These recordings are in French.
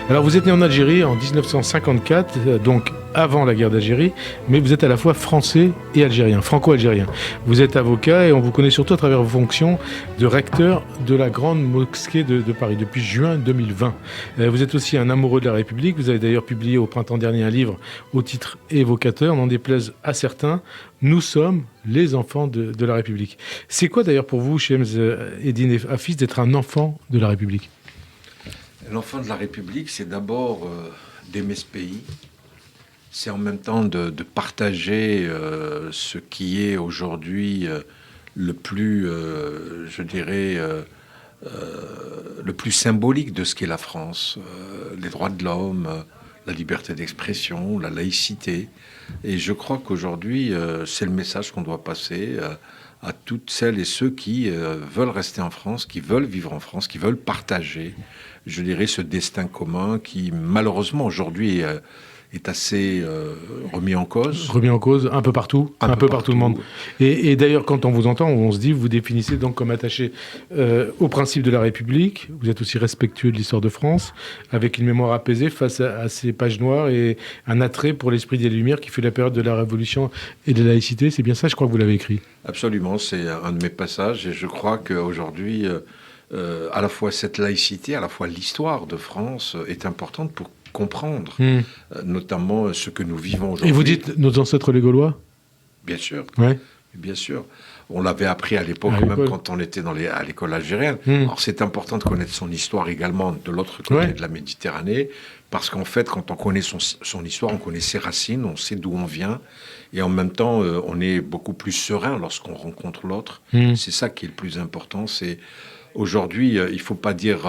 Alors vous êtes né en Algérie en 1954, donc avant la guerre d'Algérie, mais vous êtes à la fois français et algérien, franco-algérien. Vous êtes avocat et on vous connaît surtout à travers vos fonctions de recteur de la Grande Mosquée de Paris depuis juin 2020. Vous êtes aussi un amoureux de la République. Vous avez d'ailleurs publié au printemps dernier un livre au titre évocateur, n'en déplaise à certains. Nous sommes les enfants de la République. C'est quoi d'ailleurs pour vous, Chems Eddine Hafiz, d'être un enfant de la République ? L'enfant de la République, c'est d'abord d'aimer ce pays. C'est en même temps de partager ce qui est aujourd'hui le plus, je dirais, le plus symbolique de ce qu'est la France. Les droits de l'homme, la liberté d'expression, la laïcité. Et je crois qu'aujourd'hui, c'est le message qu'on doit passer à toutes celles et ceux qui veulent rester en France, qui veulent vivre en France, qui veulent partager, je dirais, ce destin commun qui, malheureusement, aujourd'hui est assez remis en cause. Remis en cause un peu partout, un peu partout le monde. Et d'ailleurs, quand on vous entend, on se dit, vous définissez donc comme attaché au principe de la République. Vous êtes aussi respectueux de l'histoire de France, avec une mémoire apaisée face à ces pages noires et un attrait pour l'esprit des Lumières qui fut la période de la Révolution et de la laïcité. C'est bien ça, je crois que vous l'avez écrit. Absolument, c'est un de mes passages et je crois qu'aujourd'hui, à la fois cette laïcité, à la fois l'histoire de France est importante pour comprendre, notamment ce que nous vivons aujourd'hui. Et vous dites nos ancêtres les Gaulois ? Bien sûr, ouais. Bien sûr. On l'avait appris à l'époque, même quand on était à l'école algérienne. Alors c'est important de connaître son histoire également de l'autre côté de la Méditerranée, parce qu'en fait, quand on connaît son histoire, on connaît ses racines, on sait d'où on vient, et en même temps, on est beaucoup plus serein lorsqu'on rencontre l'autre. C'est ça qui est le plus important, c'est... Aujourd'hui, il ne faut pas dire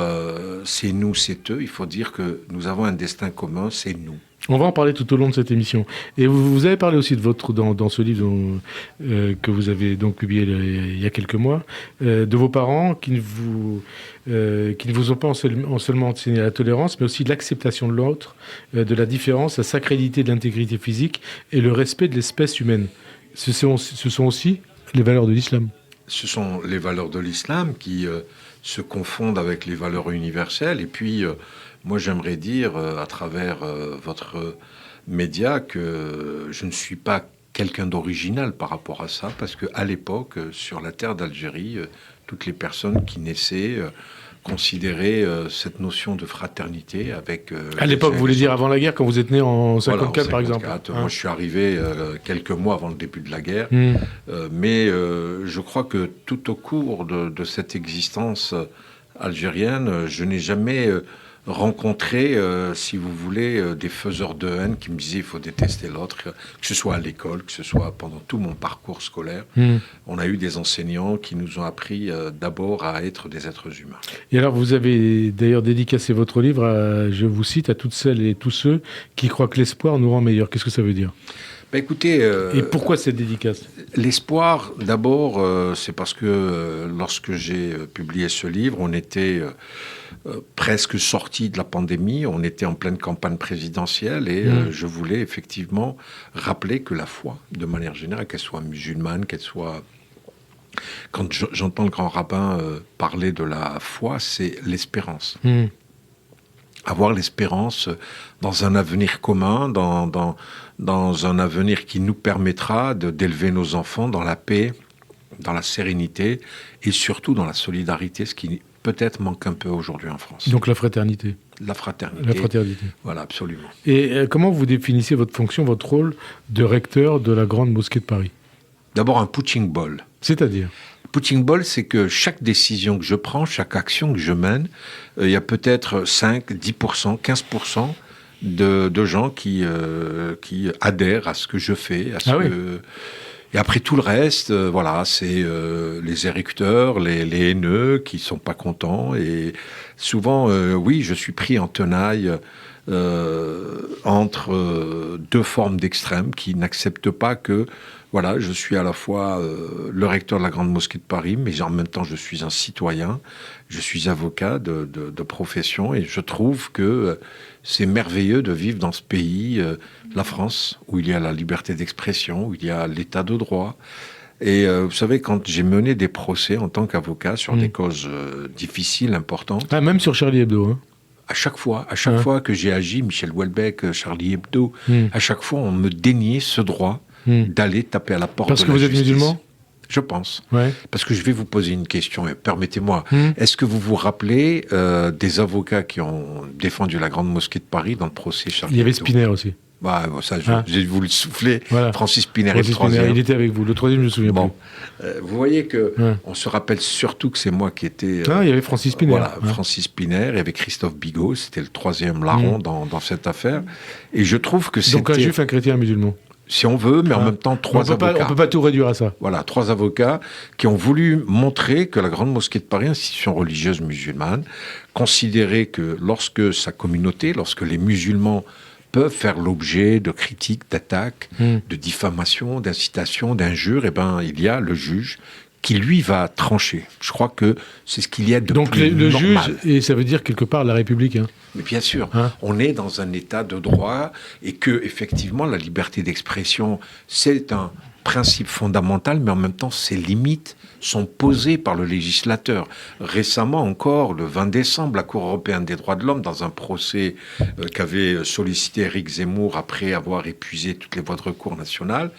c'est nous, c'est eux. Il faut dire que nous avons un destin commun, c'est nous. On va en parler tout au long de cette émission. Et vous avez parlé aussi de votre dans ce livre que vous avez donc publié il y a quelques mois, de vos parents qui ne vous ont pas seulement enseigné la tolérance, mais aussi l'acceptation de l'autre, de la différence, la sacralité de l'intégrité physique et le respect de l'espèce humaine. Ce sont aussi les valeurs de l'islam. Ce sont les valeurs de l'islam qui se confondent avec les valeurs universelles. Et puis, moi, j'aimerais dire, à travers votre média, que je ne suis pas quelqu'un d'original par rapport à ça, parce qu'à l'époque, sur la terre d'Algérie, toutes les personnes qui naissaient considéraient cette notion de fraternité avec... à l'époque, vous voulez dire avant la guerre, quand vous êtes né en 54, par exemple. Moi, je suis arrivé quelques mois avant le début de la guerre. Mais je crois que tout au cours de cette existence algérienne, je n'ai jamais rencontré, si vous voulez, des faiseurs de haine qui me disaient il faut détester l'autre, que ce soit à l'école, que ce soit pendant tout mon parcours scolaire. On a eu des enseignants qui nous ont appris d'abord à être des êtres humains. Et alors, vous avez d'ailleurs dédicacé votre livre, je vous cite, à toutes celles et tous ceux qui croient que l'espoir nous rend meilleurs. Qu'est-ce que ça veut dire ? Écoutez, et pourquoi cette dédicace ? L'espoir, d'abord, c'est parce que lorsque j'ai publié ce livre, on était presque sorti de la pandémie, on était en pleine campagne présidentielle et je voulais effectivement rappeler que la foi, de manière générale, qu'elle soit musulmane, qu'elle soit... Quand j'entends le grand rabbin parler de la foi, c'est l'espérance. Avoir l'espérance dans un avenir commun, dans un avenir qui nous permettra d'élever nos enfants dans la paix, dans la sérénité et surtout dans la solidarité, ce qui peut-être manque un peu aujourd'hui en France. Donc la fraternité. La fraternité. La fraternité. Voilà, absolument. Et comment vous définissez votre fonction, votre rôle de recteur de la Grande Mosquée de Paris ? D'abord un punching ball. C'est-à-dire ? Punching ball, c'est que chaque décision que je prends, chaque action que je mène, il y a peut-être 5, 10%, 15% de gens qui adhèrent à ce que je fais. Et après tout le reste, voilà, c'est les érupteurs, les haineux qui ne sont pas contents. Et souvent, oui, je suis pris en tenaille entre deux formes d'extrêmes qui n'acceptent pas que... Voilà, je suis à la fois le recteur de la Grande Mosquée de Paris, mais en même temps, je suis un citoyen, je suis avocat de profession, et je trouve que c'est merveilleux de vivre dans ce pays, la France, où il y a la liberté d'expression, où il y a l'état de droit. Et vous savez, quand j'ai mené des procès en tant qu'avocat sur des causes difficiles, importantes... Ah, même sur Charlie Hebdo, hein. À chaque fois que j'ai agi, Michel Houellebecq, Charlie Hebdo, à chaque fois, on me déniait ce droit d'aller taper à la porte de la justice. Parce que vous êtes musulman ? Je pense. Ouais. Parce que je vais vous poser une question, et permettez-moi. Est-ce que vous vous rappelez des avocats qui ont défendu la Grande Mosquée de Paris dans le procès Charlie Hebdo ? Il y avait Spinner aussi. Bah, ça, j'ai voulu le souffler. Voilà. Francis Spinner est le troisième. Il était avec vous. Le troisième, je me souviens plus. Vous voyez que on se rappelle surtout que c'est moi qui étais... il y avait Francis Spinner. Voilà, Francis Spinner, il y avait Christophe Bigot, c'était le troisième larron dans cette affaire. Et je trouve que c'était... Donc un juif, un chrétien, un musulman. Si on veut, mais en même temps, trois avocats. On ne peut pas tout réduire à ça. Voilà, 3 avocats qui ont voulu montrer que la Grande Mosquée de Paris, institution religieuse musulmane, considérait que lorsque sa communauté, lorsque les musulmans peuvent faire l'objet de critiques, d'attaques, de diffamations, d'incitations, d'injures, et ben il y a le juge qui lui va trancher. Je crois que c'est ce qu'il y a de donc plus le normal. juge, et ça veut dire quelque part la République. Hein. Mais bien sûr, on est dans un état de droit et que effectivement la liberté d'expression c'est un principe fondamental, mais en même temps ses limites sont posées par le législateur. Récemment encore, le 20 décembre, la Cour européenne des droits de l'homme, dans un procès qu'avait sollicité Éric Zemmour après avoir épuisé toutes les voies de recours nationales,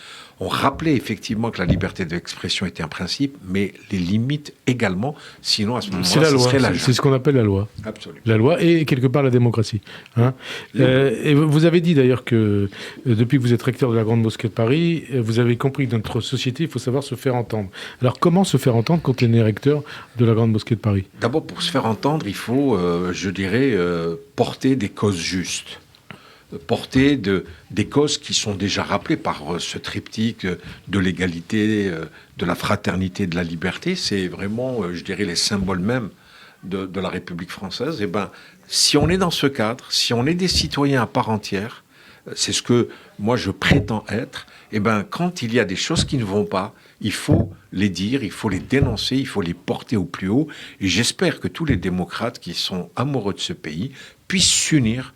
on rappelait effectivement que la liberté d'expression était un principe, mais les limites également, sinon à ce moment-là, c'est la loi. Serait la c'est ce qu'on appelle la loi. Absolument. La loi et quelque part la démocratie. Hein. Et vous avez dit d'ailleurs que depuis que vous êtes recteur de la Grande Mosquée de Paris, vous avez compris que dans notre société, il faut savoir se faire entendre. Alors comment se faire entendre quand on est recteur de la Grande Mosquée de Paris ? D'abord, pour se faire entendre, il faut, je dirais, porter des causes justes. Porter des causes qui sont déjà rappelées par ce triptyque de l'égalité, de la fraternité, de la liberté. C'est vraiment, je dirais, les symboles mêmes de la République française. Et ben, si on est dans ce cadre, si on est des citoyens à part entière, c'est ce que moi je prétends être, et ben, quand il y a des choses qui ne vont pas, il faut les dire, il faut les dénoncer, il faut les porter au plus haut. Et j'espère que tous les démocrates qui sont amoureux de ce pays puissent s'unir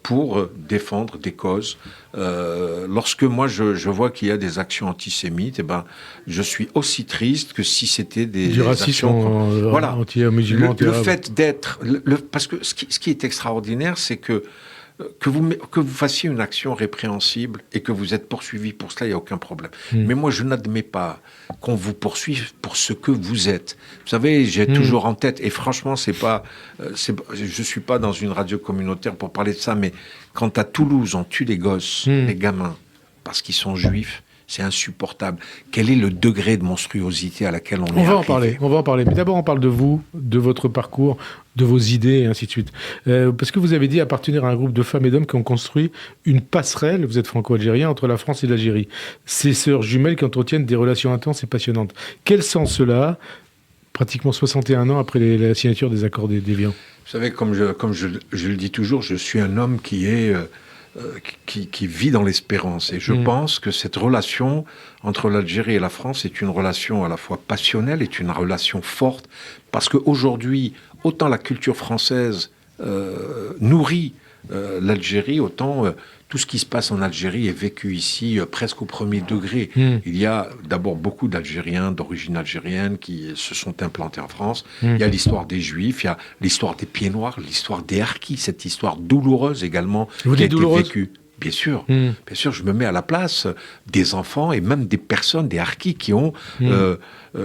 pour défendre des causes. Lorsque moi je vois qu'il y a des actions antisémites, eh ben, je suis aussi triste que si c'était des racisme actions... Voilà. Anti-musulman, le fait d'être... parce que ce qui est extraordinaire, c'est que vous fassiez une action répréhensible et que vous êtes poursuivi pour cela, il n'y a aucun problème. Mais moi, je n'admets pas qu'on vous poursuive pour ce que vous êtes. Vous savez, j'ai toujours en tête, et franchement, je suis pas dans une radio communautaire pour parler de ça, mais quand à Toulouse, on tue les gosses, les gamins, parce qu'ils sont juifs, c'est insupportable. Quel est le degré de monstruosité à laquelle on est arrivé ? On va en parler. Mais d'abord, on parle de vous, de votre parcours, de vos idées, et ainsi de suite. Parce que vous avez dit appartenir à un groupe de femmes et d'hommes qui ont construit une passerelle, vous êtes franco-algérien, entre la France et l'Algérie. Ces sœurs jumelles qui entretiennent des relations intenses et passionnantes. Quel sens cela, pratiquement 61 ans après la signature des accords d'Évian ? Vous savez, comme je le dis toujours, je suis un homme qui vit dans l'espérance. Et je pense que cette relation entre l'Algérie et la France est une relation à la fois passionnelle, est une relation forte, parce qu'aujourd'hui, autant la culture française nourrit l'Algérie, autant tout ce qui se passe en Algérie est vécu ici presque au premier degré. Il y a d'abord beaucoup d'Algériens d'origine algérienne qui se sont implantés en France. Il y a l'histoire des Juifs, il y a l'histoire des Pieds Noirs, l'histoire des Harkis, cette histoire douloureuse également qui a été vécue. Bien sûr, je me mets à la place des enfants et même des personnes, des Harkis qui ont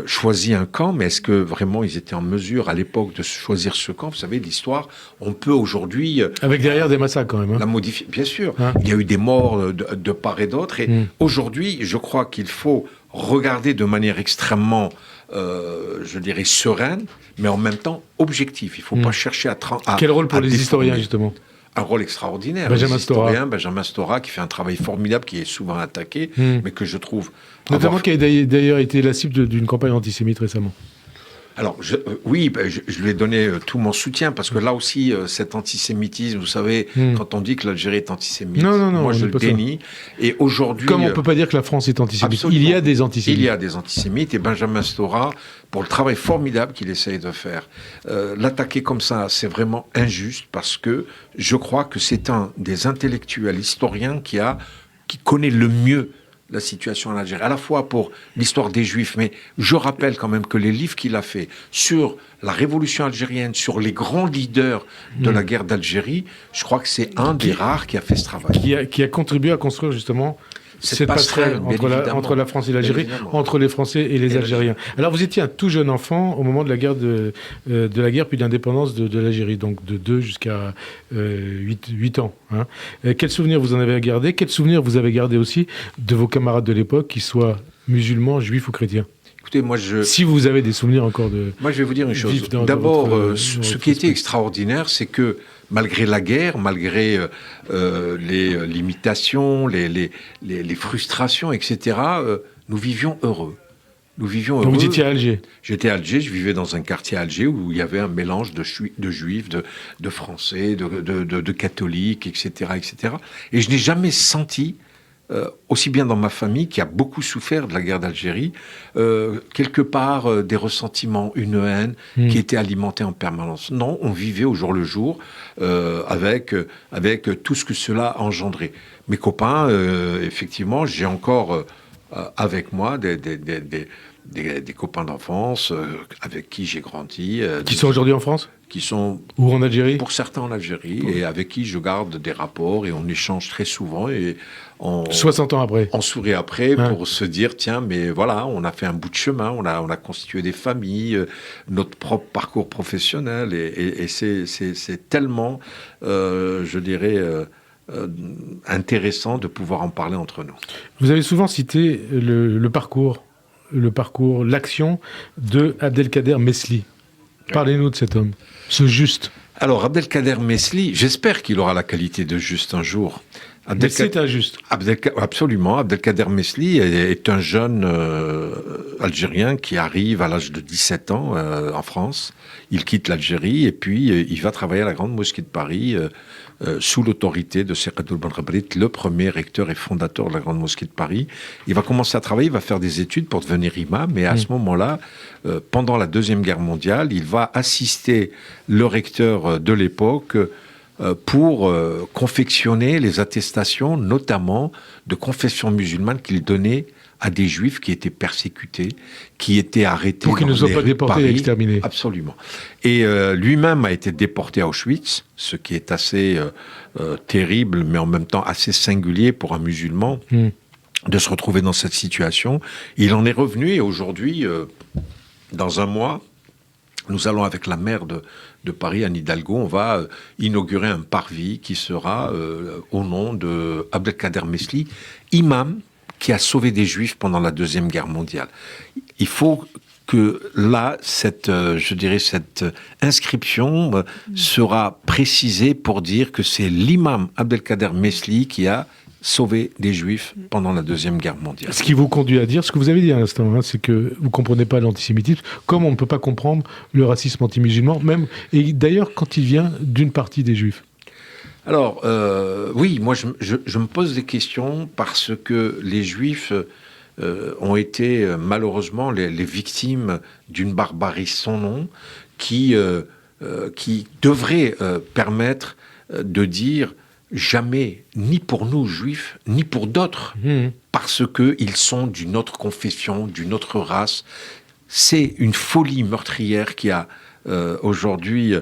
choisi un camp, mais est-ce que vraiment ils étaient en mesure à l'époque de choisir ce camp ? Vous savez, l'histoire, on peut aujourd'hui... Avec derrière des massacres quand même. La modifier, bien sûr. Il y a eu des morts de part et d'autre, et aujourd'hui, je crois qu'il faut regarder de manière extrêmement, je dirais, sereine, mais en même temps objective. Il ne faut pas chercher à... Quel rôle pour les historiens, justement ? Un rôle extraordinaire. Benjamin Stora, qui fait un travail formidable, qui est souvent attaqué, mais que je trouve... Notamment qui a d'ailleurs été la cible d'une campagne antisémite récemment. Alors, je lui ai donné tout mon soutien, parce que là aussi, cet antisémitisme, vous savez, quand on dit que l'Algérie est antisémite, moi je le dénie. Et aujourd'hui... Comme on ne peut pas dire que la France est antisémite. Il y a des antisémites. Il y a des antisémites, et Benjamin Stora, pour le travail formidable qu'il essaye de faire, l'attaquer comme ça, c'est vraiment injuste, parce que je crois que c'est un des intellectuels historiens qui connaît le mieux la situation en Algérie, à la fois pour l'histoire des Juifs, mais je rappelle quand même que les livres qu'il a fait sur la révolution algérienne, sur les grands leaders de la guerre d'Algérie, je crois que c'est un des rares qui a fait ce travail. Qui a contribué à construire justement cette passerelle entre la France et l'Algérie, entre les Français et les Algériens. Alors vous étiez un tout jeune enfant au moment de la guerre puis de l'indépendance de l'Algérie, donc de 2 jusqu'à 8 ans. Hein. Quels souvenirs vous en avez gardé? Quels souvenirs vous avez gardé aussi de vos camarades de l'époque, qu'ils soient musulmans, juifs ou chrétiens? Écoutez, si vous avez des souvenirs encore de... Moi, je vais vous dire une chose. D'abord, ce qui était extraordinaire, c'est que malgré la guerre, malgré les limitations, les frustrations, etc., nous vivions heureux. Nous vivions heureux. Donc vous étiez à Alger? J'étais à Alger, je vivais dans un quartier à Alger où il y avait un mélange de juifs, de français, de catholiques, etc., etc. Et je n'ai jamais senti... aussi bien dans ma famille, qui a beaucoup souffert de la guerre d'Algérie, quelque part des ressentiments, une haine qui était alimentée en permanence. Non, on vivait au jour le jour avec tout ce que cela a engendré. Mes copains, effectivement, j'ai encore avec moi des copains d'enfance avec qui j'ai grandi. Qui sont aujourd'hui en France ? Qui sont... Ou en Algérie ? Pour certains en Algérie, et avec qui je garde des rapports, et on échange très souvent, et 60 ans après. On sourit après pour se dire, tiens, mais voilà, on a fait un bout de chemin, on a constitué des familles, notre propre parcours professionnel, et c'est tellement, je dirais... intéressant de pouvoir en parler entre nous. Vous avez souvent cité le parcours, l'action de Abdelkader Mesli. Parlez-nous de cet homme, ce Juste. Alors, Abdelkader Mesli, j'espère qu'il aura la qualité de Juste un jour. Mais c'est un Juste. Absolument. Abdelkader Mesli est un jeune Algérien qui arrive à l'âge de 17 ans en France. Il quitte l'Algérie et puis il va travailler à la Grande Mosquée de Paris sous l'autorité de Cheikh Abdul Benrabrit, le premier recteur et fondateur de la Grande Mosquée de Paris. Il va commencer à travailler, il va faire des études pour devenir imam, et à ce moment-là, pendant la Deuxième Guerre mondiale, il va assister le recteur de l'époque pour confectionner les attestations, notamment de confession musulmane qu'il donnait à des juifs qui étaient persécutés, qui étaient arrêtés. Pour qu'ils ne soient pas déportés et exterminés. Absolument. Et lui-même a été déporté à Auschwitz, ce qui est assez terrible, mais en même temps assez singulier pour un musulman de se retrouver dans cette situation. Il en est revenu, et aujourd'hui, dans un mois, nous allons avec la maire de Paris, Anne Hidalgo, on va inaugurer un parvis qui sera au nom de Abdelkader Mesli, imam qui a sauvé des Juifs pendant la Deuxième Guerre mondiale. Il faut que là, cette inscription sera précisée pour dire que c'est l'imam Abdelkader Mesli qui a sauvé des Juifs pendant la Deuxième Guerre mondiale. Ce qui vous conduit à dire, ce que vous avez dit à l'instant, c'est que vous ne comprenez pas l'antisémitisme, comme on ne peut pas comprendre le racisme anti-musulman, même, et d'ailleurs quand il vient d'une partie des Juifs. Alors, oui, moi je me pose des questions parce que les Juifs ont été malheureusement les victimes d'une barbarie sans nom qui devrait permettre de dire jamais, ni pour nous Juifs, ni pour d'autres, parce qu'ils sont d'une autre confession, d'une autre race. C'est une folie meurtrière qui a aujourd'hui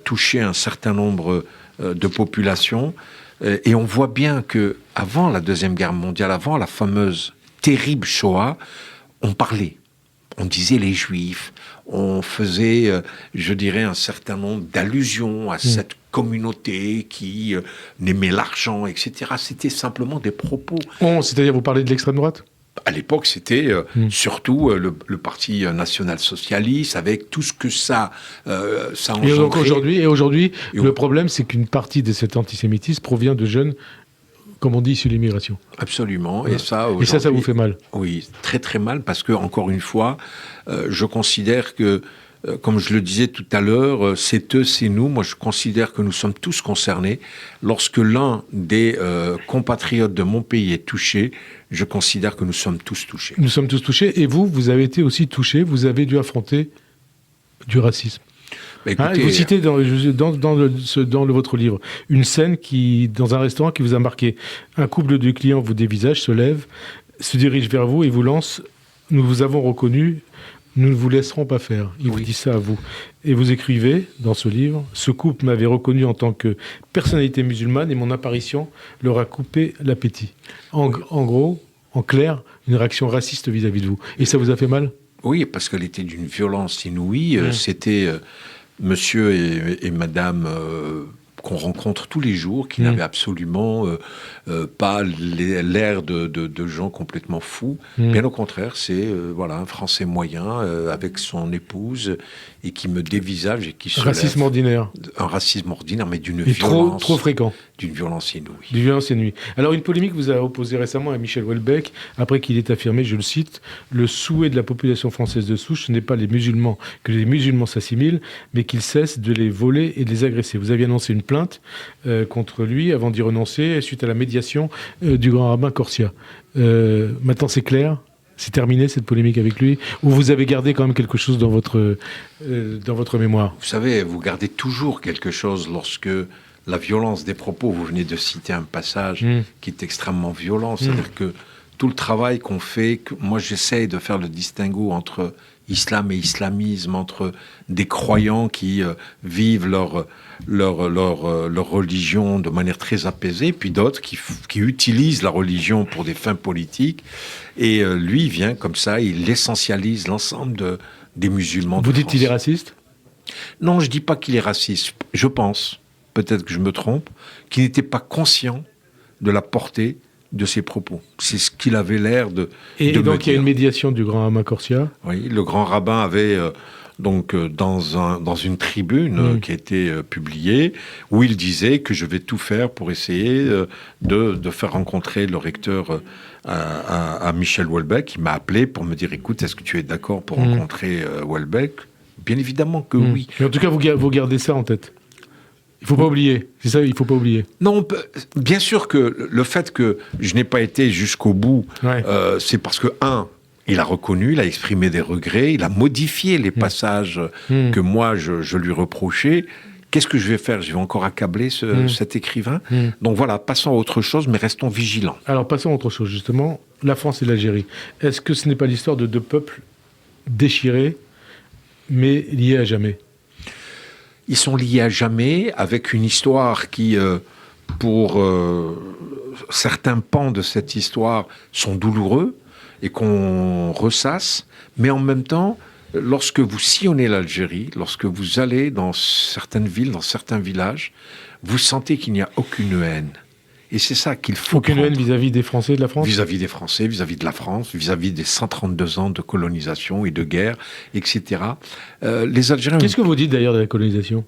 touché un certain nombre de populations, et on voit bien que avant la Deuxième Guerre mondiale, avant la fameuse terrible Shoah, on parlait, on disait les Juifs, on faisait, je dirais, un certain nombre d'allusions à cette communauté qui n'aimait l'argent, etc. C'était simplement des propos. C'est-à-dire, vous parlez de l'extrême droite ? À l'époque, c'était surtout le Parti national-socialiste, avec tout ce que ça engendrait. Et donc aujourd'hui, le problème, c'est qu'une partie de cet antisémitisme provient de jeunes, comme on dit, issus de l'immigration. Absolument. Ouais. Et ça vous fait mal ? Oui, très très mal, parce que, encore une fois, je considère que, comme je le disais tout à l'heure, c'est eux, c'est nous. Moi, je considère que nous sommes tous concernés. Lorsque l'un des compatriotes de mon pays est touché, je considère que nous sommes tous touchés. Nous sommes tous touchés. Et vous avez été aussi touché. Vous avez dû affronter du racisme. Écoutez, vous citez dans votre livre une scène dans un restaurant qui vous a marqué. Un couple de clients vous dévisage, se lève. se dirige vers vous et vous lance « Nous vous avons reconnu, nous ne vous laisserons pas faire ». Il vous dit ça à vous. Et vous écrivez dans ce livre « Ce couple m'avait reconnu en tant que personnalité musulmane et mon apparition leur a coupé l'appétit ». En gros, en clair, une réaction raciste vis-à-vis de vous. Et ça vous a fait mal ? Oui, parce qu'elle était d'une violence inouïe. C'était monsieur et madame qu'on rencontre tous les jours, qui n'avaient absolument pas l'air de gens complètement fous. Bien au contraire, c'est un Français moyen avec son épouse et qui me dévisage et qui se racisme lève. ordinaire. Un racisme ordinaire, mais d'une violence... trop fréquent. D'une violence inouïe. D'une violence inouïe. Alors, une polémique vous a opposé récemment à Michel Houellebecq, après qu'il ait affirmé, je le cite, « Le souhait de la population française de souche, ce n'est pas que les musulmans s'assimilent, mais qu'ils cessent de les voler et de les agresser. » Vous aviez annoncé une plainte contre lui avant d'y renoncer, suite à la médiation du grand rabbin Corsia. Maintenant, c'est clair ? C'est terminé, cette polémique avec lui ? Ou vous avez gardé quand même quelque chose dans votre mémoire ? Vous savez, vous gardez toujours quelque chose lorsque la violence des propos, vous venez de citer un passage qui est extrêmement violent, c'est-à-dire que tout le travail qu'on fait, moi j'essaye de faire le distinguo entre islam et islamisme, entre des croyants qui vivent leur religion de manière très apaisée, puis d'autres qui utilisent la religion pour des fins politiques. Et lui, il vient comme ça, il essentialise l'ensemble des musulmans de France. Vous dites qu'il est raciste ? Non, je ne dis pas qu'il est raciste. Je pense, peut-être que je me trompe, qu'il n'était pas conscient de la portée de ses propos. C'est ce qu'il avait l'air de Et de donc il y a une médiation du grand rabbin Corsia. Oui, le grand rabbin avait dans une tribune qui a été publiée, où il disait que je vais tout faire pour essayer de faire rencontrer le recteur à Michel Houellebecq. Il m'a appelé pour me dire, écoute, est-ce que tu es d'accord pour rencontrer Houellebecq ? Bien évidemment que oui. Mais en tout cas, vous gardez ça en tête. Il ne faut pas oublier. C'est ça, il ne faut pas oublier. Non, bien sûr que le fait que je n'ai pas été jusqu'au bout, c'est parce que, il a reconnu, il a exprimé des regrets, il a modifié les passages que moi, je lui reprochais. Qu'est-ce que je vais faire ? Je vais encore accabler cet écrivain. Donc voilà, passons à autre chose, mais restons vigilants. Alors, passons à autre chose, justement. La France et l'Algérie. Est-ce que ce n'est pas l'histoire de deux peuples déchirés, mais liés à jamais ? Ils sont liés à jamais, avec une histoire qui, pour certains pans de cette histoire, sont douloureux et qu'on ressasse. Mais en même temps, lorsque vous sillonnez l'Algérie, lorsque vous allez dans certaines villes, dans certains villages, vous sentez qu'il n'y a aucune haine. Et c'est ça qu'il faut aucune haine vis-à-vis des Français et de la France ? Vis-à-vis des Français, vis-à-vis de la France, vis-à-vis des 132 ans de colonisation et de guerre, etc. Les Algériens... Qu'est-ce que vous dites d'ailleurs de la colonisation ?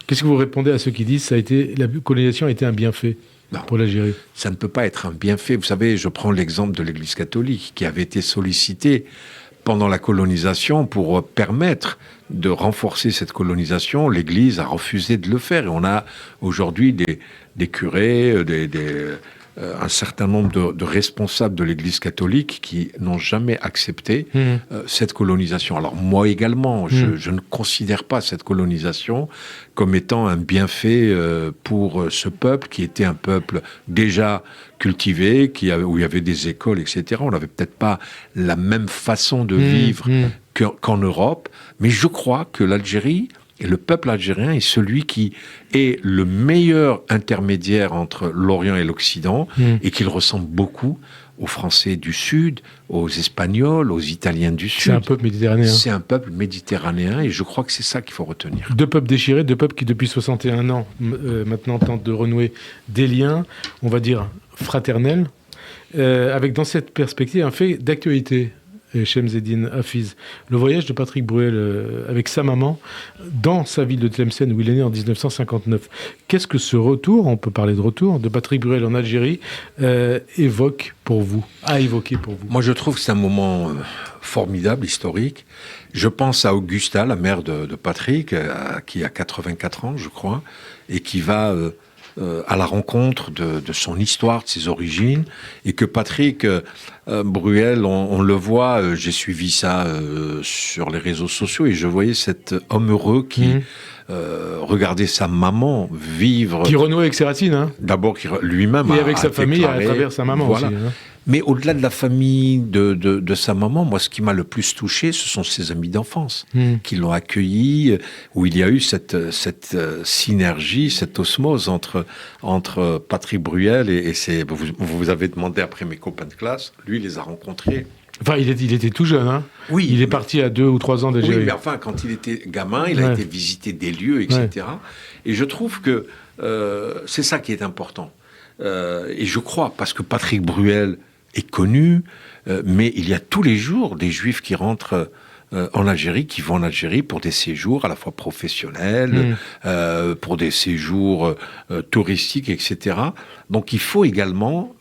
Qu'est-ce que vous répondez à ceux qui disent que la colonisation a été un bienfait pour l'Algérie ? Ça ne peut pas être un bienfait. Vous savez, je prends l'exemple de l'Église catholique, qui avait été sollicitée pendant la colonisation pour permettre de renforcer cette colonisation. L'Église a refusé de le faire. Et on a aujourd'hui des curés, un certain nombre de responsables de l'Église catholique qui n'ont jamais accepté cette colonisation. Alors moi également, je ne considère pas cette colonisation comme étant un bienfait pour ce peuple qui était un peuple déjà cultivé, où il y avait des écoles, etc. On n'avait peut-être pas la même façon de vivre qu'en Europe, mais je crois que l'Algérie et le peuple algérien est celui qui est le meilleur intermédiaire entre l'Orient et l'Occident et qu'il ressemble beaucoup aux Français du Sud, aux Espagnols, aux Italiens du Sud. C'est un peuple méditerranéen. C'est un peuple méditerranéen et je crois que c'est ça qu'il faut retenir. Deux peuples déchirés, deux peuples qui depuis 61 ans maintenant tentent de renouer des liens, on va dire fraternels, avec dans cette perspective un fait d'actualité. Chemseddine Hafiz, le voyage de Patrick Bruel avec sa maman dans sa ville de Tlemcen où il est né en 1959. Qu'est-ce que ce retour, on peut parler de retour, de Patrick Bruel en Algérie évoqué pour vous ? Moi je trouve que c'est un moment formidable, historique. Je pense à Augusta, la mère de Patrick, qui a 84 ans je crois, et qui va... à la rencontre de son histoire, de ses origines, et que Patrick Bruel, on le voit, j'ai suivi ça sur les réseaux sociaux, et je voyais cet homme heureux qui regardait sa maman vivre... Qui renouait avec ses racines, hein. D'abord lui-même. Et avec sa famille à travers sa maman voilà. aussi. Hein. Mais au-delà de la famille de sa maman, moi, ce qui m'a le plus touché, ce sont ses amis d'enfance qui l'ont accueilli, où il y a eu cette synergie, cette osmose entre Patrick Bruel et ses... Vous avez demandé après mes copains de classe, lui, il les a rencontrés. Enfin, il était tout jeune, hein. Oui. Il est parti à 2 ou 3 ans d'Algérie. Oui, mais enfin, quand il était gamin, il a été visiter des lieux, etc. Ouais. Et je trouve que c'est ça qui est important. Et je crois, parce que Patrick Bruel est connu, mais il y a tous les jours des Juifs qui rentrent en Algérie, qui vont en Algérie pour des séjours à la fois professionnels, pour des séjours touristiques, etc. Donc il faut également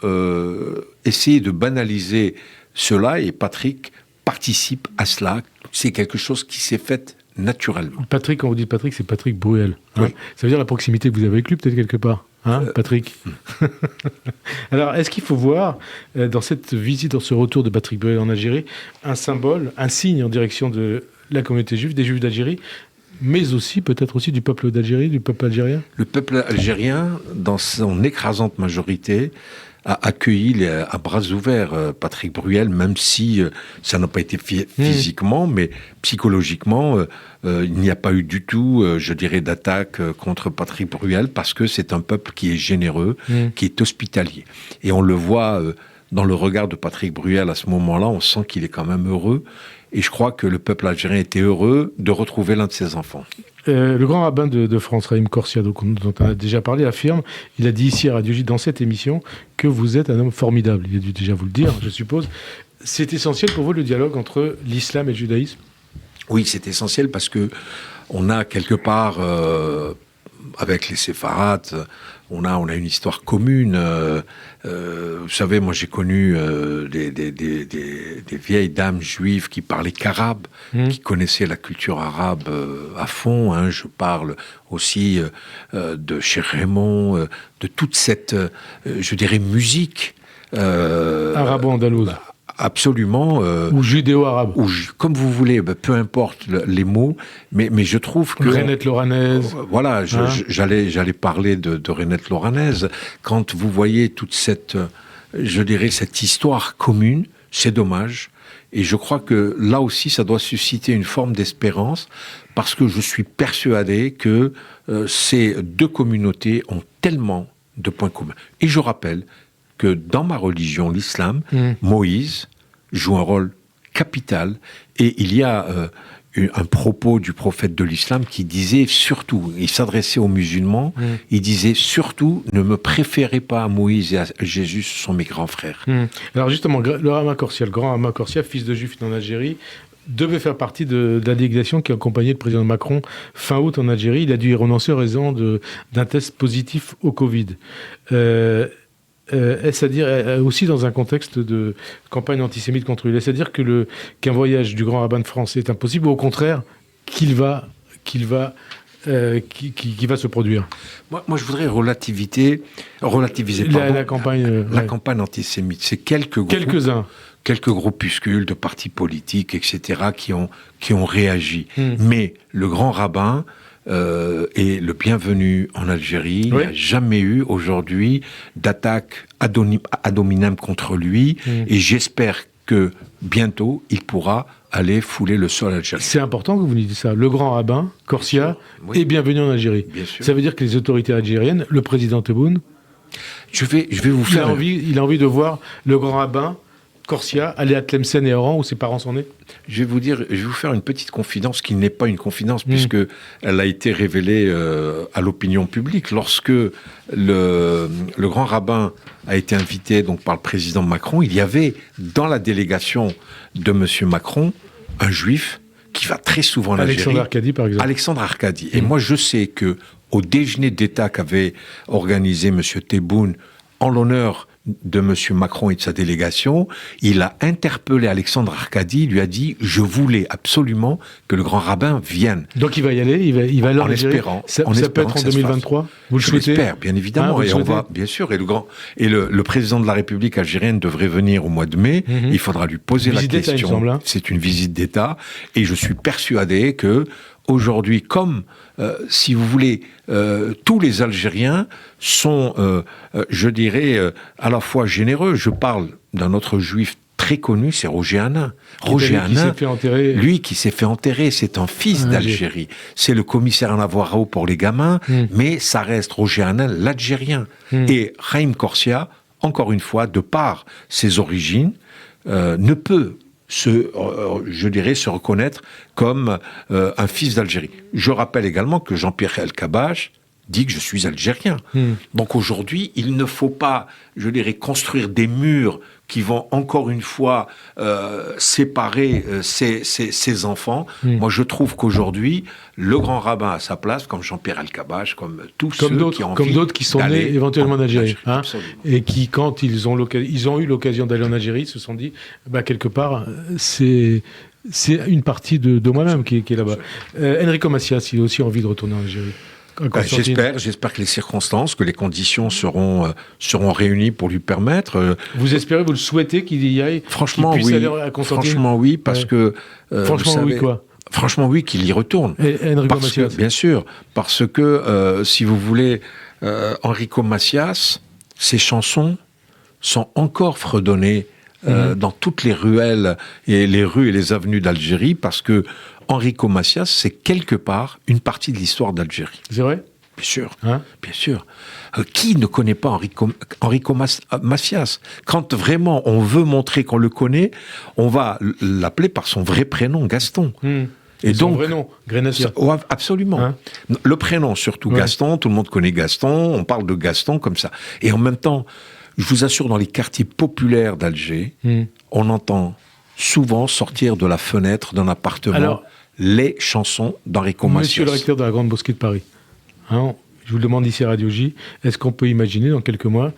essayer de banaliser cela, et Patrick participe à cela. C'est quelque chose qui s'est fait naturellement. Patrick, quand vous dites Patrick, c'est Patrick Bruel. Hein. Oui. Ça veut dire la proximité que vous avez avec lui, peut-être quelque part, hein, Patrick. Alors, est-ce qu'il faut voir, dans cette visite, dans ce retour de Patrick Bruel en Algérie, un symbole, un signe en direction de la communauté juive, des Juifs d'Algérie, mais aussi, peut-être aussi du peuple d'Algérie, du peuple algérien ? Le peuple algérien, dans son écrasante majorité, a accueilli à bras ouverts Patrick Bruel, même si ça n'a pas été physiquement, mais psychologiquement, il n'y a pas eu du tout, je dirais, d'attaque contre Patrick Bruel, parce que c'est un peuple qui est généreux, qui est hospitalier. Et on le voit dans le regard de Patrick Bruel à ce moment-là, on sent qu'il est quand même heureux. Et je crois que le peuple algérien était heureux de retrouver l'un de ses enfants. Le grand rabbin de France, Raïm Corsia, dont on a déjà parlé, affirme, il a dit ici à Radio J, dans cette émission, que vous êtes un homme formidable. Il a dû déjà vous le dire, je suppose. C'est essentiel pour vous, le dialogue entre l'islam et le judaïsme ? Oui, c'est essentiel parce que on a quelque part, avec les séfarades, on a une histoire commune. Vous savez, moi j'ai connu des vieilles dames juives qui parlaient qu'arabe, qui connaissaient la culture arabe à fond. Hein. Je parle aussi de Cheikh Raymond, de toute cette, je dirais, musique. Arabo-andalouse. Absolument. Ou judéo-arabe. Ou comme vous voulez, peu importe les mots, mais je trouve que... Rainette Loranaise. Voilà, j'allais parler de Rainette Loranaise. Quand vous voyez toute cette, je dirais, cette histoire commune, c'est dommage. Et je crois que là aussi, ça doit susciter une forme d'espérance, parce que je suis persuadé que ces deux communautés ont tellement de points communs. Et je rappelle que dans ma religion, l'islam, Moïse joue un rôle capital, et il y a un propos du prophète de l'islam qui disait surtout, il s'adressait aux musulmans, il disait surtout, ne me préférez pas à Moïse et à Jésus, ce sont mes grands frères. Alors justement, le grand Rama Corsia, fils de juif en Algérie, devait faire partie de la délégation qui a accompagné le président Macron fin août en Algérie. Il a dû y renoncer en raison d'un test positif au Covid. Est-ce à dire, aussi dans un contexte de campagne antisémite contre lui, est-ce à dire qu'un voyage du grand rabbin de France est impossible, ou au contraire qu'il va se produire? Moi, je voudrais relativiser la campagne, la campagne antisémite. C'est quelques groupuscules de partis politiques, etc., qui ont réagi. Mais le grand rabbin est le bienvenu en Algérie. Il n'y a jamais eu aujourd'hui d'attaque ad hominem contre lui. Et j'espère que bientôt, il pourra aller fouler le sol algérien. C'est important que vous nous dites ça. Le grand rabbin, Corsia, est bienvenu en Algérie. Bien sûr. Ça veut dire que les autorités algériennes, le président Tebboune, je vais vous faire... Il a envie de voir le grand rabbin Corsia aller à Tlemcen et Oran, où ses parents sont nés. Je vais vous faire une petite confidence qui n'est pas une confidence, puisque elle a été révélée à l'opinion publique. Lorsque le grand rabbin a été invité donc par le président Macron, il y avait dans la délégation de monsieur Macron un juif qui va très souvent en Algérie. Alexandre Arcadi, par exemple. Alexandre Arcadi. Et moi, je sais que au déjeuner d'État qu'avait organisé monsieur Tebboune en l'honneur de M. Macron et de sa délégation, il a interpellé Alexandre Arcadi, il lui a dit « Je voulais absolument que le grand rabbin vienne ». Donc il va y aller, il va aller en Algérie. Ça peut être en 2023. Vous le souhaitez ? J'espère, bien évidemment. Et on va, bien sûr, et le président de la République algérienne devrait venir au mois de mai. Il faudra lui poser la question. Il me semble, hein. C'est une visite d'État. Et je suis persuadé que aujourd'hui, comme, si vous voulez, tous les Algériens sont, je dirais, à la fois généreux. Je parle d'un autre juif très connu, c'est Roger Hanin. Roger Hanin, lui qui s'est fait enterrer, c'est un fils d'Algérie. C'est le commissaire Navarro pour les gamins, mais ça reste Roger Hanin, l'Algérien. Et Haïm Corsia, encore une fois, de par ses origines, ne peut je dirais, se reconnaître comme un fils d'Algérie. Je rappelle également que Jean-Pierre Elkabbach dit que je suis algérien. Donc aujourd'hui, il ne faut pas, je dirais, construire des murs qui vont encore une fois séparer ces enfants. Moi, je trouve qu'aujourd'hui, le grand rabbin a sa place, comme Jean-Pierre Elkabbach, comme tous ceux qui ont envie comme d'autres qui sont nés éventuellement en Algérie. Hein, et qui, quand ils ont eu l'occasion d'aller en Algérie, se sont dit, quelque part, c'est une partie de moi-même qui est là-bas. Enrico Macias, il a aussi envie de retourner en Algérie. J'espère que les circonstances, que les conditions seront réunies pour lui permettre. Vous espérez, vous le souhaitez qu'il y aille? Franchement, qu'il oui. Aller à Constantine? Franchement, oui, parce que. Franchement, oui, quoi? Franchement, oui, qu'il y retourne. Et Enrico Macias? Bien sûr, parce que, si vous voulez, Enrico Macias, ses chansons sont encore fredonnées dans toutes les ruelles et les rues et les avenues d'Algérie, parce que Enrico Macias, c'est quelque part une partie de l'histoire d'Algérie. C'est vrai? Bien sûr, bien sûr. Qui ne connaît pas Enrico Macias? Quand vraiment on veut montrer qu'on le connaît, on va l'appeler par son vrai prénom, Gaston. Et son vrai nom, Grenacia. Absolument. Le prénom, surtout Gaston, tout le monde connaît Gaston, on parle de Gaston comme ça. Et en même temps, je vous assure, dans les quartiers populaires d'Alger, on entend souvent sortir de la fenêtre d'un appartement les chansons d'Enrico Macias. Monsieur le recteur de la Grande Mosquée de Paris, je vous le demande ici à Radio J, est-ce qu'on peut imaginer dans quelques mois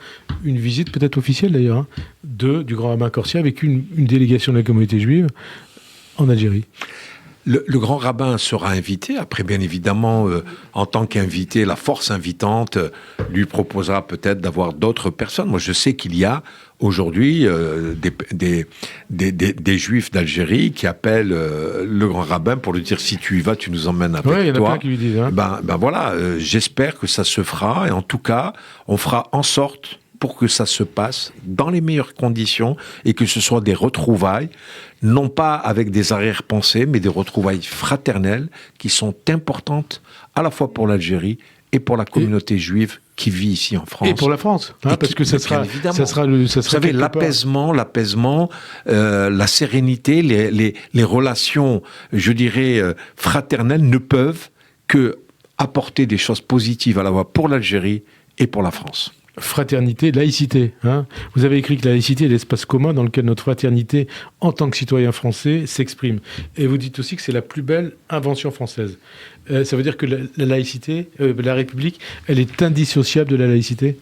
une visite, peut-être officielle d'ailleurs, du grand rabbin Corsia avec une délégation de la communauté juive en Algérie? Le grand rabbin sera invité. Après, bien évidemment, en tant qu'invité, la force invitante lui proposera peut-être d'avoir d'autres personnes. Moi, je sais qu'il y a aujourd'hui des juifs d'Algérie qui appellent le grand rabbin pour lui dire, si tu y vas, tu nous emmènes avec toi. Oui, il y en a plein qui lui disent. Ben voilà, j'espère que ça se fera. Et en tout cas, on fera en sorte pour que ça se passe dans les meilleures conditions et que ce soit des retrouvailles, non pas avec des arrière-pensées, mais des retrouvailles fraternelles qui sont importantes à la fois pour l'Algérie et pour la communauté juive qui vit ici en France. Et pour la France, parce que ça sera Vous savez, l'apaisement, la sérénité, les relations, je dirais, fraternelles ne peuvent que apporter des choses positives à la fois pour l'Algérie et pour la France. Fraternité, laïcité. Vous avez écrit que la laïcité est l'espace commun dans lequel notre fraternité, en tant que citoyen français, s'exprime. Et vous dites aussi que c'est la plus belle invention française. Ça veut dire que la laïcité, la République, elle est indissociable de la laïcité?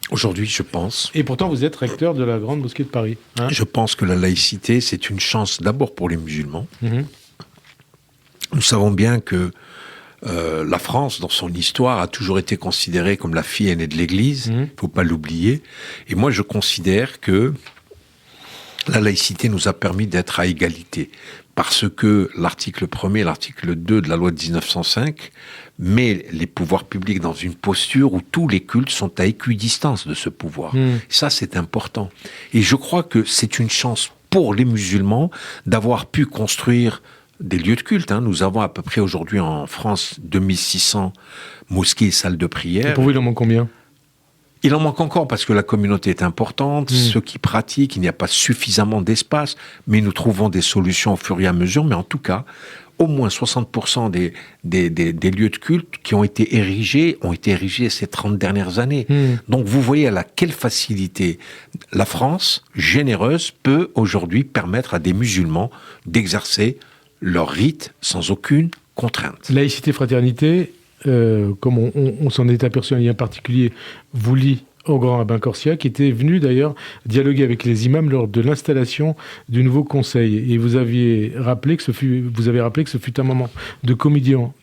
Aujourd'hui, je pense. Et pourtant, vous êtes recteur de la Grande Mosquée de Paris. Je pense que la laïcité, c'est une chance d'abord pour les musulmans. Nous savons bien que la France, dans son histoire, a toujours été considérée comme la fille aînée de l'Église. Il ne faut pas l'oublier. Et moi, je considère que la laïcité nous a permis d'être à égalité. Parce que l'article 1er et l'article 2 de la loi de 1905 met les pouvoirs publics dans une posture où tous les cultes sont à équidistance de ce pouvoir. Ça, c'est important. Et je crois que c'est une chance pour les musulmans d'avoir pu construire des lieux de culte. Nous avons à peu près aujourd'hui en France 2600 mosquées et salles de prière. Et pour vous, il en manque combien? Il en manque encore parce que la communauté est importante, ceux qui pratiquent, il n'y a pas suffisamment d'espace, mais nous trouvons des solutions au fur et à mesure. Mais en tout cas, au moins 60% des lieux de culte qui ont été érigés ces 30 dernières années. Donc vous voyez à quelle facilité la France, généreuse, peut aujourd'hui permettre à des musulmans d'exercer leur rite sans aucune contrainte. Laïcité, fraternité, comme on s'en est aperçu un lien particulier, vous lie au grand rabbin Corsia, qui était venu d'ailleurs dialoguer avec les imams lors de l'installation du nouveau conseil. Et vous avez rappelé que ce fut un moment de communion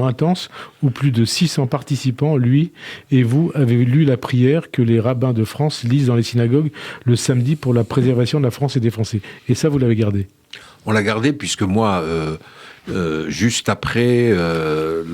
intense où plus de 600 participants, lui et vous, avez lu la prière que les rabbins de France lisent dans les synagogues le samedi pour la préservation de la France et des Français. Et ça, vous l'avez gardé? On l'a gardé puisque moi, juste après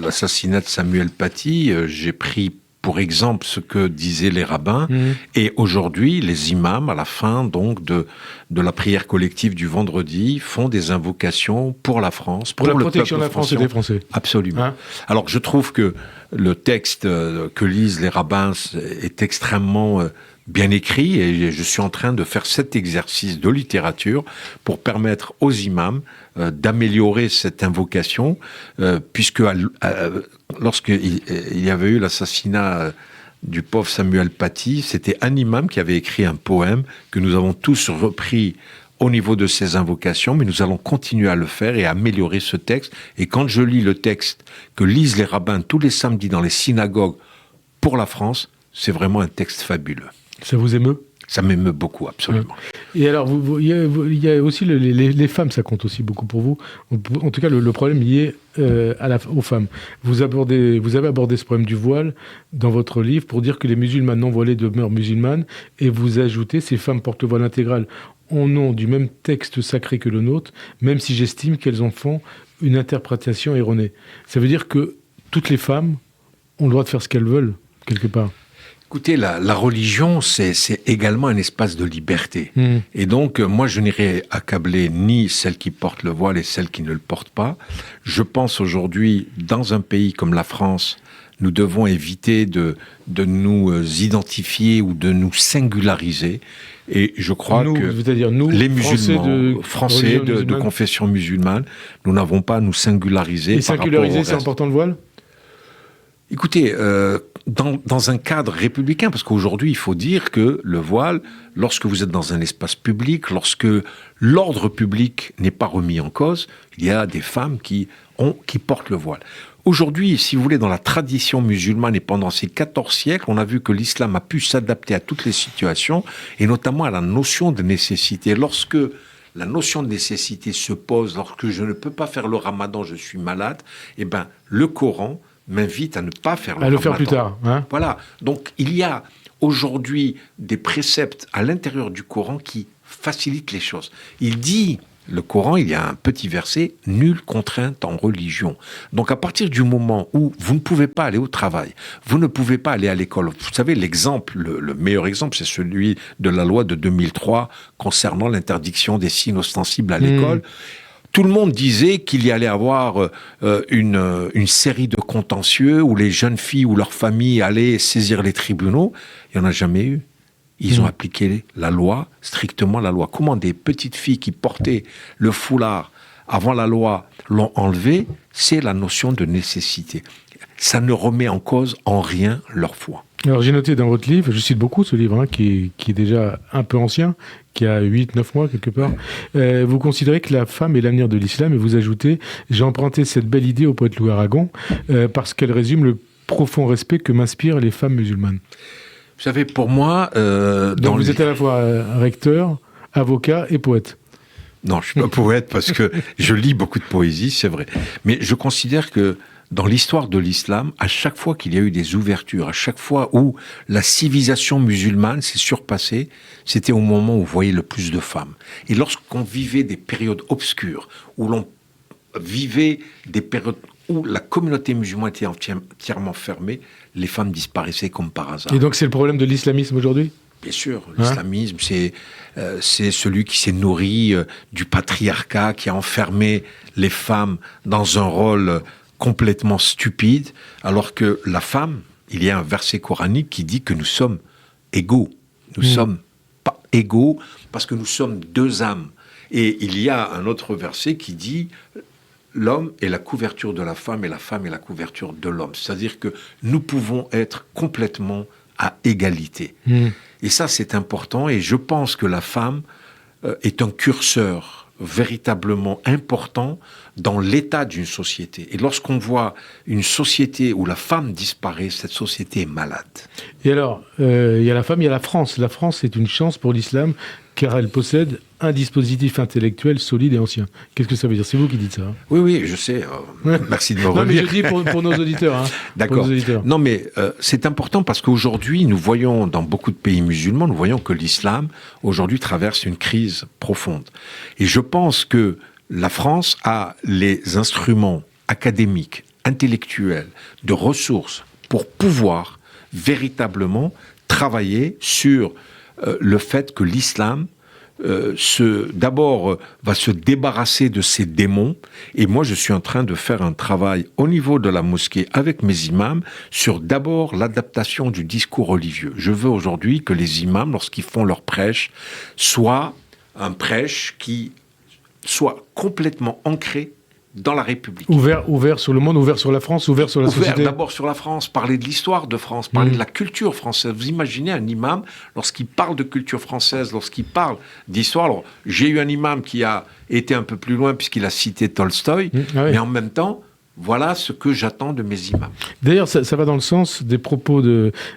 l'assassinat de Samuel Paty, j'ai pris pour exemple ce que disaient les rabbins, et aujourd'hui les imams, à la fin donc de la prière collective du vendredi, font des invocations pour la France, pour la protection de la France et des Français. Absolument. Hein? Alors je trouve que le texte que lisent les rabbins est extrêmement bien écrit, et je suis en train de faire cet exercice de littérature pour permettre aux imams d'améliorer cette invocation, puisque lorsqu'il y avait eu l'assassinat du pauvre Samuel Paty, c'était un imam qui avait écrit un poème que nous avons tous repris au niveau de ces invocations, mais nous allons continuer à le faire et à améliorer ce texte. Et quand je lis le texte que lisent les rabbins tous les samedis dans les synagogues pour la France, c'est vraiment un texte fabuleux. Ça vous émeut ? Ça m'émeut beaucoup, absolument. Et alors, il y a aussi les femmes, ça compte aussi beaucoup pour vous. En tout cas, le problème lié aux femmes. Vous avez abordé ce problème du voile dans votre livre pour dire que les musulmanes non voilées demeurent musulmanes, et vous ajoutez, ces femmes portent le voile intégral au nom du même texte sacré que le nôtre, même si j'estime qu'elles en font une interprétation erronée. Ça veut dire que toutes les femmes ont le droit de faire ce qu'elles veulent, quelque part. Écoutez, la religion, c'est également un espace de liberté. Et donc, moi, je n'irai accabler ni celles qui portent le voile et celles qui ne le portent pas. Je pense aujourd'hui, dans un pays comme la France, nous devons éviter de nous identifier ou de nous singulariser. Et je crois que c'est-à-dire nous, les musulmans, français de confession musulmane, nous n'avons pas à nous singulariser. Et singulariser, c'est important le voile ? Écoutez, dans un cadre républicain, parce qu'aujourd'hui, il faut dire que le voile, lorsque vous êtes dans un espace public, lorsque l'ordre public n'est pas remis en cause, il y a des femmes qui portent le voile. Aujourd'hui, si vous voulez, dans la tradition musulmane et pendant ces 14 siècles, on a vu que l'islam a pu s'adapter à toutes les situations, et notamment à la notion de nécessité. Lorsque la notion de nécessité se pose, lorsque je ne peux pas faire le ramadan, je suis malade, eh ben, le Coran m'invite à ne pas faire le ramadan. À le faire plus tard. Hein. Voilà. Donc, il y a aujourd'hui des préceptes à l'intérieur du Coran qui facilitent les choses. Il dit, le Coran, il y a un petit verset, « Nulle contrainte en religion ». Donc, à partir du moment où vous ne pouvez pas aller au travail, vous ne pouvez pas aller à l'école, vous savez, l'exemple, le meilleur exemple, c'est celui de la loi de 2003 concernant l'interdiction des signes ostensibles à l'école. Tout le monde disait qu'il y allait avoir une série de contentieux où les jeunes filles ou leurs familles allaient saisir les tribunaux. Il n'y en a jamais eu. Ils ont appliqué la loi, strictement la loi. Comment des petites filles qui portaient le foulard avant la loi l'ont enlevé? C'est la notion de nécessité. Ça ne remet en cause en rien leur foi. Alors j'ai noté dans votre livre, je cite beaucoup ce livre, qui est déjà un peu ancien, qui a 8-9 mois quelque part. Vous considérez que la femme est l'avenir de l'islam, et vous ajoutez « J'ai emprunté cette belle idée au poète Louis Aragon parce qu'elle résume le profond respect que m'inspirent les femmes musulmanes. » Vous savez, pour moi... Donc vous êtes à la fois recteur, avocat et poète. Non, je ne suis pas poète parce que je lis beaucoup de poésie, c'est vrai. Mais je considère que dans l'histoire de l'islam, à chaque fois qu'il y a eu des ouvertures, à chaque fois où la civilisation musulmane s'est surpassée, c'était au moment où vous voyez le plus de femmes. Et lorsqu'on vivait des périodes obscures, où l'on vivait des périodes où la communauté musulmane était entièrement fermée, les femmes disparaissaient comme par hasard. Et donc c'est le problème de l'islamisme aujourd'hui ? Bien sûr, l'islamisme, c'est celui qui s'est nourri du patriarcat, qui a enfermé les femmes dans un rôle complètement stupide, alors que la femme, il y a un verset coranique qui dit que nous sommes égaux. Nous sommes pas égaux parce que nous sommes deux âmes. Et il y a un autre verset qui dit l'homme est la couverture de la femme et la femme est la couverture de l'homme. C'est-à-dire que nous pouvons être complètement à égalité. Et ça, c'est important. Et je pense que la femme est un curseur véritablement important dans l'état d'une société. Et lorsqu'on voit une société où la femme disparaît, cette société est malade. Et alors, il y a la femme, il y a la France. La France est une chance pour l'islam car elle possède un dispositif intellectuel solide et ancien. Qu'est-ce que ça veut dire ? C'est vous qui dites ça. Hein ? Oui, je sais. Merci de me relire. Non, mais je dis pour nos auditeurs. Hein, D'accord. Non, mais c'est important parce qu'aujourd'hui, nous voyons dans beaucoup de pays musulmans, nous voyons que l'islam, aujourd'hui, traverse une crise profonde. Et je pense que la France a les instruments académiques, intellectuels, de ressources pour pouvoir véritablement travailler sur le fait que l'islam d'abord va se débarrasser de ses démons. Et moi, je suis en train de faire un travail au niveau de la mosquée avec mes imams sur d'abord l'adaptation du discours religieux. Je veux aujourd'hui que les imams, lorsqu'ils font leur prêche, soient un prêche qui soit complètement ancré dans la République. Ouvert sur le monde, ouvert sur la France, ouvert sur la société. D'abord sur la France, parler de l'histoire de France, parler de la culture française. Vous imaginez un imam, lorsqu'il parle de culture française, lorsqu'il parle d'histoire. Alors, j'ai eu un imam qui a été un peu plus loin puisqu'il a cité Tolstoï, mais en même temps, voilà ce que j'attends de mes imams. D'ailleurs, ça va dans le sens des propos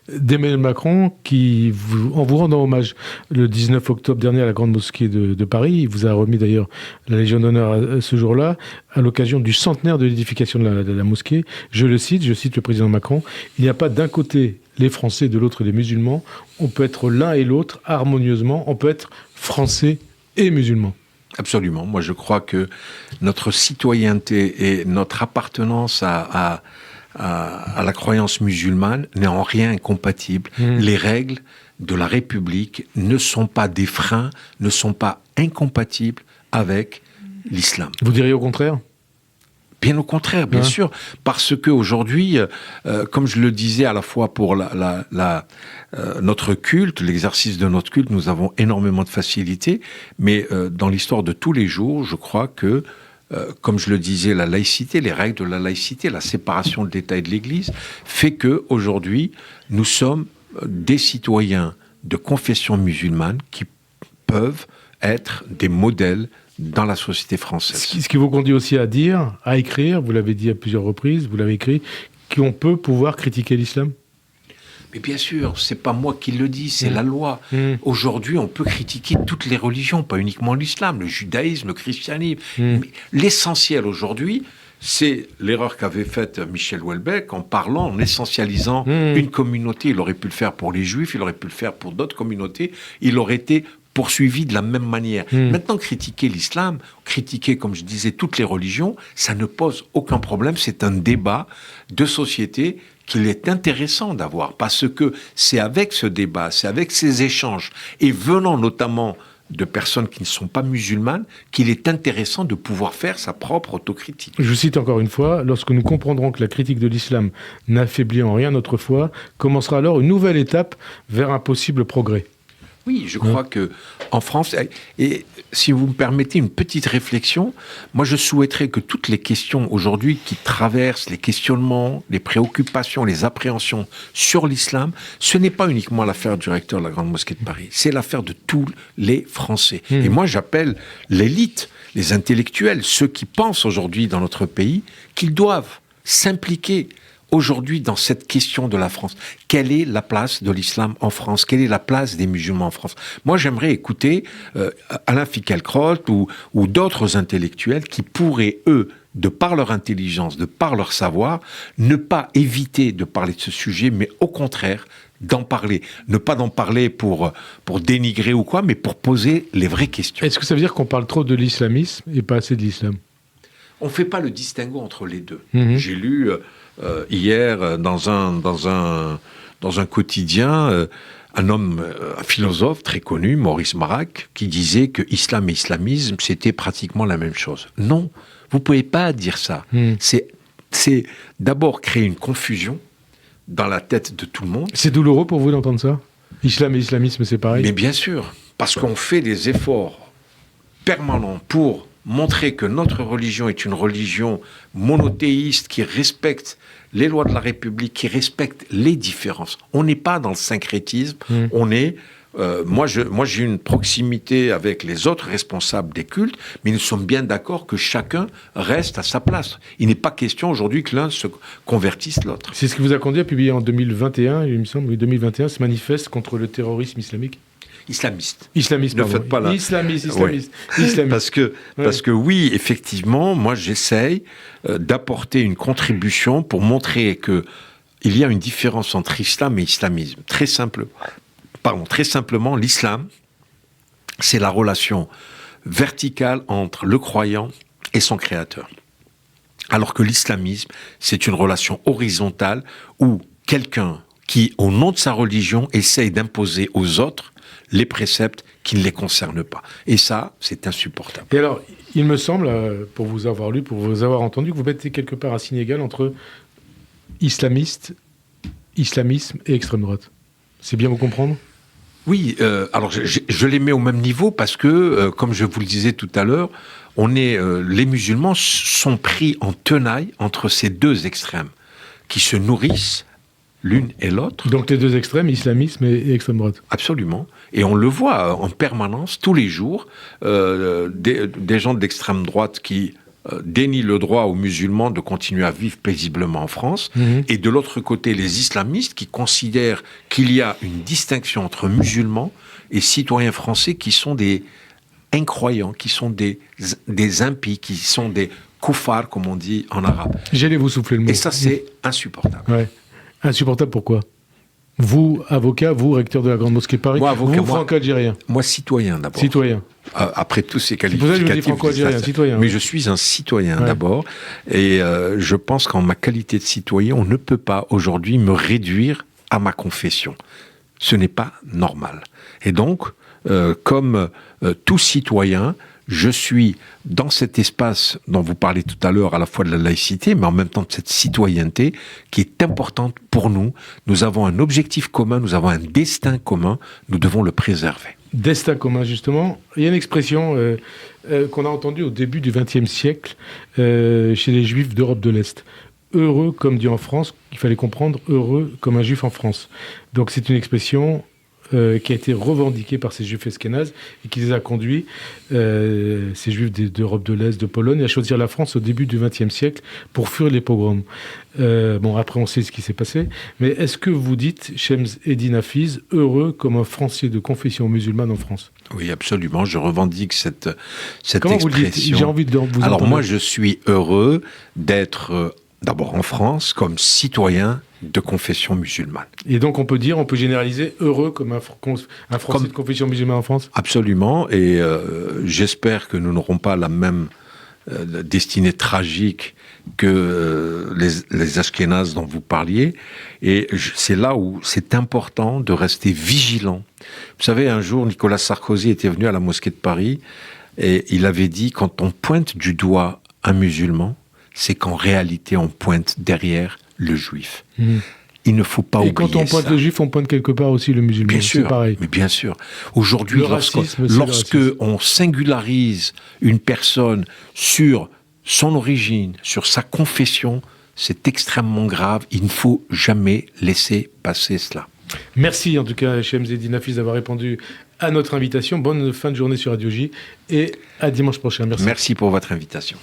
d'Emmanuel Macron en vous rendant hommage le 19 octobre dernier à la Grande Mosquée de Paris. Il vous a remis d'ailleurs la Légion d'honneur à ce jour-là, à l'occasion du centenaire de l'édification de la mosquée. Je cite le président Macron, il n'y a pas d'un côté les Français, de l'autre les musulmans. On peut être l'un et l'autre harmonieusement. On peut être français et musulman. Absolument. Moi, je crois que notre citoyenneté et notre appartenance à la croyance musulmane n'est en rien incompatible. Les règles de la République ne sont pas des freins, ne sont pas incompatibles avec l'islam. Vous diriez au contraire ? Bien au contraire, bien sûr, parce qu'aujourd'hui, comme je le disais à la fois pour notre culte, l'exercice de notre culte, nous avons énormément de facilité, mais dans l'histoire de tous les jours, je crois que, comme je le disais, la laïcité, les règles de la laïcité, la séparation de l'État et de l'Église, fait qu'aujourd'hui, nous sommes des citoyens de confession musulmane qui peuvent être des modèles dans la société française. Ce qui vous conduit aussi à dire, à écrire, vous l'avez dit à plusieurs reprises, vous l'avez écrit, qu'on peut pouvoir critiquer l'islam ? Mais bien sûr, c'est pas moi qui le dis, c'est la loi. Aujourd'hui, on peut critiquer toutes les religions, pas uniquement l'islam, le judaïsme, le christianisme. Mais l'essentiel aujourd'hui, c'est l'erreur qu'avait faite Michel Houellebecq en parlant, en essentialisant une communauté. Il aurait pu le faire pour les juifs, il aurait pu le faire pour d'autres communautés. Il aurait été poursuivi de la même manière. Maintenant, critiquer l'islam, critiquer, comme je disais, toutes les religions, ça ne pose aucun problème. C'est un débat de société qu'il est intéressant d'avoir, parce que c'est avec ce débat, c'est avec ces échanges, et venant notamment de personnes qui ne sont pas musulmanes, qu'il est intéressant de pouvoir faire sa propre autocritique. Je cite encore une fois, lorsque nous comprendrons que la critique de l'islam n'affaiblit en rien notre foi, commencera alors une nouvelle étape vers un possible progrès. Oui, je crois que en France, et si vous me permettez une petite réflexion, moi je souhaiterais que toutes les questions aujourd'hui qui traversent les questionnements, les préoccupations, les appréhensions sur l'islam, ce n'est pas uniquement l'affaire du recteur de la Grande Mosquée de Paris, c'est l'affaire de tous les Français. Et moi j'appelle l'élite, les intellectuels, ceux qui pensent aujourd'hui dans notre pays, qu'ils doivent s'impliquer aujourd'hui dans cette question de la France. Quelle est la place de l'islam en France ? Quelle est la place des musulmans en France ? Moi, j'aimerais écouter Alain Finkielkraut ou d'autres intellectuels qui pourraient, eux, de par leur intelligence, de par leur savoir, ne pas éviter de parler de ce sujet, mais au contraire, d'en parler. Ne pas d'en parler pour dénigrer ou quoi, mais pour poser les vraies questions. Est-ce que ça veut dire qu'on parle trop de l'islamisme et pas assez de l'islam ? On ne fait pas le distinguo entre les deux. J'ai lu hier dans un quotidien un philosophe très connu, Maurice Marac, qui disait que islam et islamisme, c'était pratiquement la même chose. Non, vous ne pouvez pas dire ça. C'est d'abord créer une confusion dans la tête de tout le monde. C'est douloureux pour vous d'entendre ça ? Islam et islamisme, c'est pareil ? Mais bien sûr, parce qu'on fait des efforts permanents pour montrer que notre religion est une religion monothéiste qui respecte les lois de la République, qui respecte les différences. On n'est pas dans le syncrétisme, on est... moi, j'ai une proximité avec les autres responsables des cultes, mais nous sommes bien d'accord que chacun reste à sa place. Il n'est pas question aujourd'hui que l'un se convertisse l'autre. C'est ce qui vous a conduit à publier en 2021, il me semble, 2021, ce manifeste contre le terrorisme islamique. Islamiste. Islamiste, ne pardon. Faites pas la... Islamiste. Parce que oui, effectivement, moi j'essaye d'apporter une contribution pour montrer que il y a une différence entre islam et islamisme. Très simplement, l'islam, c'est la relation verticale entre le croyant et son créateur. Alors que l'islamisme, c'est une relation horizontale où quelqu'un qui, au nom de sa religion, essaye d'imposer aux autres les préceptes qui ne les concernent pas. Et ça, c'est insupportable. Et alors, il me semble, pour vous avoir lu, pour vous avoir entendu, que vous mettez quelque part à signe égal entre islamisme et extrême droite. C'est bien vous comprendre ? Oui, alors je les mets au même niveau parce que, comme je vous le disais tout à l'heure, les musulmans sont pris en tenaille entre ces deux extrêmes qui se nourrissent l'une et l'autre. Donc les deux extrêmes, islamisme et extrême droite. Absolument. Et on le voit en permanence, tous les jours, des gens d'extrême droite qui dénient le droit aux musulmans de continuer à vivre paisiblement en France. Et de l'autre côté, les islamistes qui considèrent qu'il y a une distinction entre musulmans et citoyens français qui sont des incroyants, qui sont des impies, qui sont des koufars, comme on dit en arabe. J'allais vous souffler le mot. Et ça, c'est insupportable. Ouais. Insupportable pourquoi ? Vous, avocat, vous, recteur de la Grande Mosquée de Paris, moi, avocat, vous, franco-algérien. Moi, citoyen d'abord. Citoyen. Après tous ces qualificatifs. C'est pour ça que je vous dis franco-algérien, citoyen. Mais je suis un citoyen d'abord. Et je pense qu'en ma qualité de citoyen, on ne peut pas aujourd'hui me réduire à ma confession. Ce n'est pas normal. Et donc, comme tout citoyen, je suis dans cet espace dont vous parlez tout à l'heure, à la fois de la laïcité, mais en même temps de cette citoyenneté qui est importante pour nous. Nous avons un objectif commun, nous avons un destin commun, nous devons le préserver. Destin commun, justement. Il y a une expression qu'on a entendue au début du XXe siècle chez les Juifs d'Europe de l'Est. Heureux, comme dit en France, il fallait comprendre heureux comme un Juif en France. Donc c'est une expression qui a été revendiquée par ces Juifs eskénazes et qui les a conduits, ces Juifs d'Europe de l'Est, de Pologne, à choisir la France au début du XXe siècle pour fuir les pogroms. Bon, après on sait ce qui s'est passé, mais est-ce que vous dites, Shems Eddine Hafiz, heureux comme un Français de confession musulmane en France ? Oui, absolument, je revendique cette Comment expression. Vous le dites ? J'ai envie de vous Alors entendre. moi, je suis heureux d'être d'abord en France comme citoyen de confession musulmane. Et donc on peut généraliser heureux comme un Français de confession musulmane en France ? Absolument, et j'espère que nous n'aurons pas la même destinée tragique que les Ashkénazes dont vous parliez, et c'est là où c'est important de rester vigilant. Vous savez, un jour, Nicolas Sarkozy était venu à la mosquée de Paris, et il avait dit, quand on pointe du doigt un musulman, c'est qu'en réalité, on pointe derrière le juif. Il ne faut pas oublier ça. Et quand on pointe le juif, on pointe quelque part aussi le musulman. Bien sûr, c'est pareil. Mais bien sûr. Aujourd'hui, lorsque on singularise une personne sur son origine, sur sa confession, c'est extrêmement grave. Il ne faut jamais laisser passer cela. Merci en tout cas, Shems Eddine Hafiz, d'avoir répondu à notre invitation. Bonne fin de journée sur Radio J et à dimanche prochain. Merci. Merci pour votre invitation.